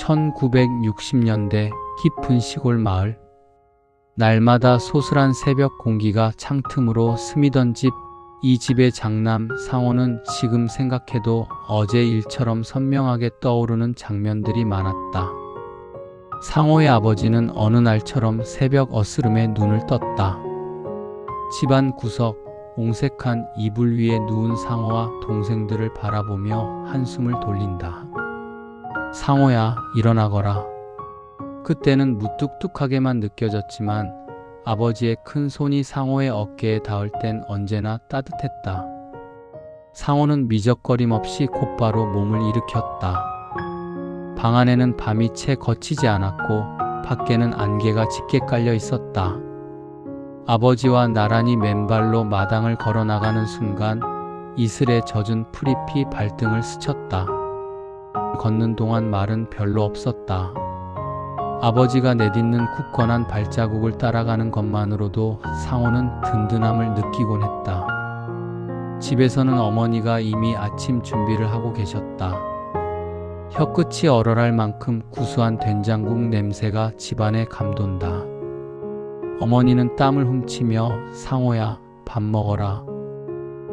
1960년대 깊은 시골 마을. 날마다 소슬한 새벽 공기가 창틈으로 스미던 집. 이 집의 장남 상호는 지금 생각해도 어제 일처럼 선명하게 떠오르는 장면들이 많았다. 상호의 아버지는 어느 날처럼 새벽 어스름에 눈을 떴다. 집안 구석, 옹색한 이불 위에 누운 상호와 동생들을 바라보며 한숨을 돌린다. 상호야, 일어나거라. 그때는 무뚝뚝하게만 느껴졌지만 아버지의 큰 손이 상호의 어깨에 닿을 땐 언제나 따뜻했다. 상호는 미적거림 없이 곧바로 몸을 일으켰다. 방 안에는 밤이 채 거치지 않았고 밖에는 안개가 짙게 깔려 있었다. 아버지와 나란히 맨발로 마당을 걸어 나가는 순간 이슬에 젖은 풀잎이 발등을 스쳤다. 걷는 동안 말은 별로 없었다. 아버지가 내딛는 굳건한 발자국을 따라가는 것만으로도 상호는 든든함을 느끼곤 했다. 집에서는 어머니가 이미 아침 준비를 하고 계셨다. 혀끝이 얼얼할 만큼 구수한 된장국 냄새가 집안에 감돈다. 어머니는 땀을 훔치며 상호야, 밥 먹어라.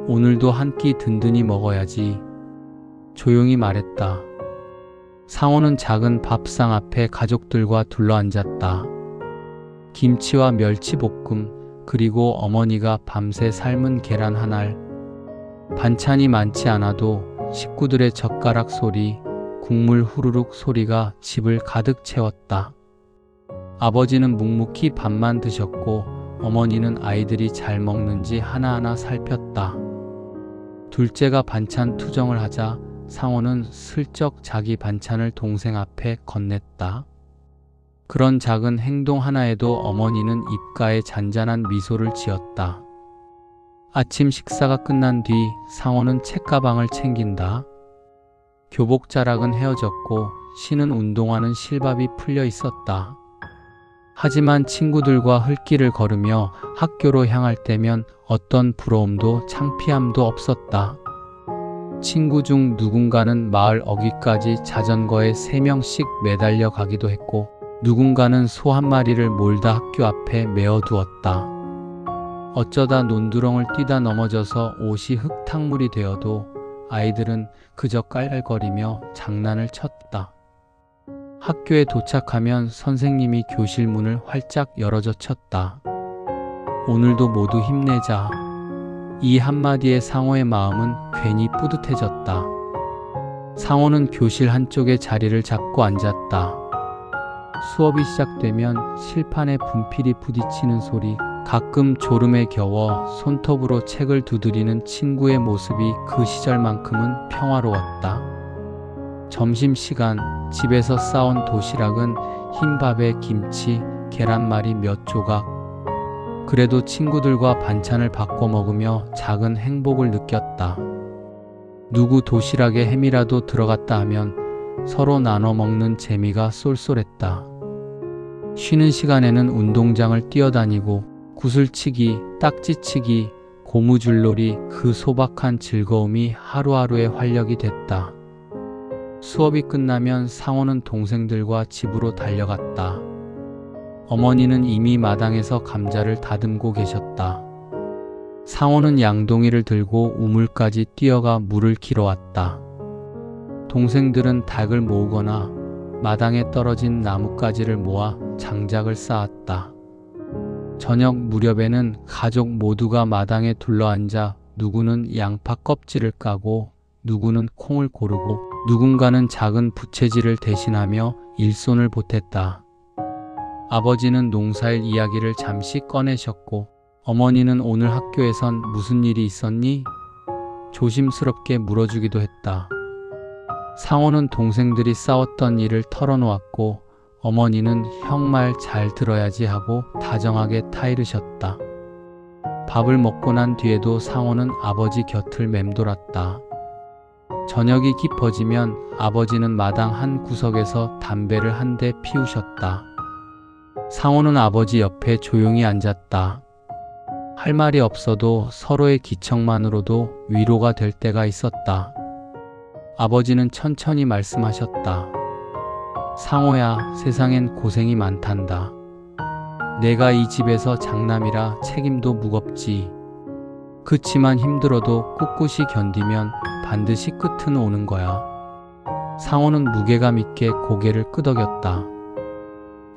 오늘도 한 끼 든든히 먹어야지. 조용히 말했다. 상호는 작은 밥상 앞에 가족들과 둘러앉았다. 김치와 멸치볶음, 그리고 어머니가 밤새 삶은 계란 한 알. 반찬이 많지 않아도 식구들의 젓가락 소리, 국물 후루룩 소리가 집을 가득 채웠다. 아버지는 묵묵히 밥만 드셨고 어머니는 아이들이 잘 먹는지 하나하나 살폈다. 둘째가 반찬 투정을 하자 상호는 슬쩍 자기 반찬을 동생 앞에 건넸다. 그런 작은 행동 하나에도 어머니는 입가에 잔잔한 미소를 지었다. 아침 식사가 끝난 뒤 상호는 책가방을 챙긴다. 교복 자락은 헤어졌고 신은 운동화는 실밥이 풀려 있었다. 하지만 친구들과 흙길을 걸으며 학교로 향할 때면 어떤 부러움도 창피함도 없었다. 친구 중 누군가는 마을 어귀까지 자전거에 3명씩 매달려 가기도 했고 누군가는 소 한 마리를 몰다 학교 앞에 메어두었다. 어쩌다 논두렁을 뛰다 넘어져서 옷이 흙탕물이 되어도 아이들은 그저 깔깔거리며 장난을 쳤다. 학교에 도착하면 선생님이 교실 문을 활짝 열어젖혔다. 오늘도 모두 힘내자. 이 한마디에 상호의 마음은 괜히 뿌듯해졌다. 상호는 교실 한쪽에 자리를 잡고 앉았다. 수업이 시작되면 칠판에 분필이 부딪히는 소리, 가끔 졸음에 겨워 손톱으로 책을 두드리는 친구의 모습이 그 시절만큼은 평화로웠다. 점심시간 집에서 싸온 도시락은 흰밥에 김치, 계란말이 몇 조각. 그래도 친구들과 반찬을 바꿔 먹으며 작은 행복을 느꼈다. 누구 도시락에 햄이라도 들어갔다 하면 서로 나눠 먹는 재미가 쏠쏠했다. 쉬는 시간에는 운동장을 뛰어다니고 구슬치기, 딱지치기, 고무줄놀이, 그 소박한 즐거움이 하루하루의 활력이 됐다. 수업이 끝나면 상호는 동생들과 집으로 달려갔다. 어머니는 이미 마당에서 감자를 다듬고 계셨다. 상호는 양동이를 들고 우물까지 뛰어가 물을 길어왔다. 동생들은 닭을 모으거나 마당에 떨어진 나뭇가지를 모아 장작을 쌓았다. 저녁 무렵에는 가족 모두가 마당에 둘러앉아 누구는 양파 껍질을 까고 누구는 콩을 고르고 누군가는 작은 부채질을 대신하며 일손을 보탰다. 아버지는 농사일 이야기를 잠시 꺼내셨고 어머니는 오늘 학교에선 무슨 일이 있었니? 조심스럽게 물어주기도 했다. 상호는 동생들이 싸웠던 일을 털어놓았고 어머니는 형 말 잘 들어야지 하고 다정하게 타이르셨다. 밥을 먹고 난 뒤에도 상호는 아버지 곁을 맴돌았다. 저녁이 깊어지면 아버지는 마당 한 구석에서 담배를 한 대 피우셨다. 상호는 아버지 옆에 조용히 앉았다. 할 말이 없어도 서로의 기척만으로도 위로가 될 때가 있었다. 아버지는 천천히 말씀하셨다. 상호야, 세상엔 고생이 많단다. 내가 이 집에서 장남이라 책임도 무겁지. 그치만 힘들어도 꿋꿋이 견디면 반드시 끝은 오는 거야. 상호는 무게감 있게 고개를 끄덕였다.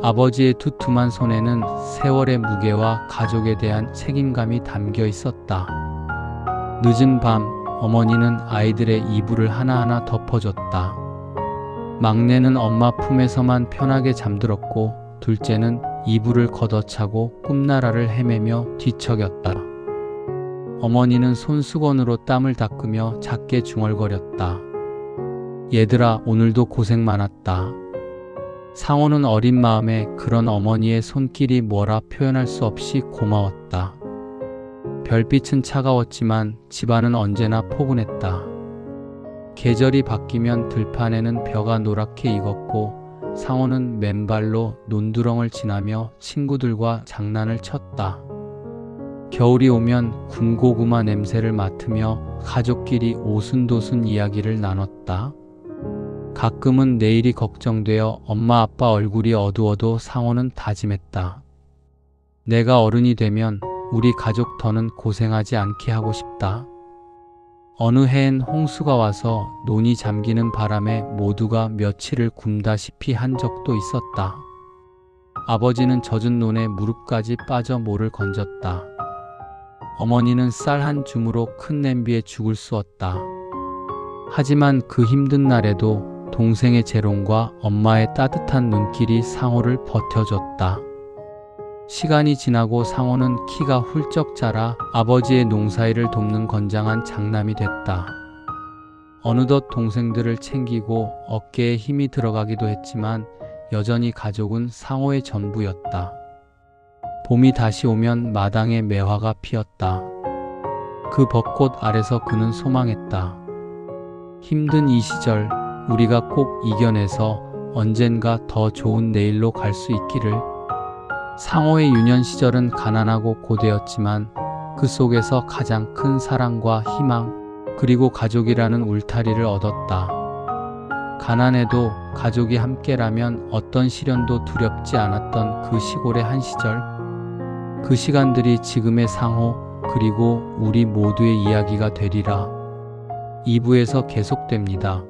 아버지의 두툼한 손에는 세월의 무게와 가족에 대한 책임감이 담겨 있었다. 늦은 밤, 어머니는 아이들의 이불을 하나하나 덮어줬다. 막내는 엄마 품에서만 편하게 잠들었고, 둘째는 이불을 걷어차고 꿈나라를 헤매며 뒤척였다. 어머니는 손수건으로 땀을 닦으며 작게 중얼거렸다. 얘들아, 오늘도 고생 많았다. 상호는 어린 마음에 그런 어머니의 손길이 뭐라 표현할 수 없이 고마웠다. 별빛은 차가웠지만 집안은 언제나 포근했다. 계절이 바뀌면 들판에는 벼가 노랗게 익었고 상호는 맨발로 논두렁을 지나며 친구들과 장난을 쳤다. 겨울이 오면 군고구마 냄새를 맡으며 가족끼리 오순도순 이야기를 나눴다. 가끔은 내일이 걱정되어 엄마 아빠 얼굴이 어두워도 상호는 다짐했다. 내가 어른이 되면 우리 가족 더는 고생하지 않게 하고 싶다. 어느 해엔 홍수가 와서 논이 잠기는 바람에 모두가 며칠을 굶다시피 한 적도 있었다. 아버지는 젖은 논에 무릎까지 빠져 모를 건졌다. 어머니는 쌀 한 줌으로 큰 냄비에 죽을 쑤었다. 하지만 그 힘든 날에도 동생의 재롱과 엄마의 따뜻한 눈길이 상호를 버텨줬다. 시간이 지나고 상호는 키가 훌쩍 자라 아버지의 농사일을 돕는 건장한 장남이 됐다. 어느덧 동생들을 챙기고 어깨에 힘이 들어가기도 했지만 여전히 가족은 상호의 전부였다. 봄이 다시 오면 마당에 매화가 피었다. 그 벚꽃 아래서 그는 소망했다. 힘든 이 시절 우리가 꼭 이겨내서 언젠가 더 좋은 내일로 갈 수 있기를. 상호의 유년 시절은 가난하고 고되었지만 그 속에서 가장 큰 사랑과 희망 그리고 가족이라는 울타리를 얻었다. 가난해도 가족이 함께라면 어떤 시련도 두렵지 않았던 그 시골의 한 시절. 그 시간들이 지금의 상호 그리고 우리 모두의 이야기가 되리라. 2부에서 계속됩니다.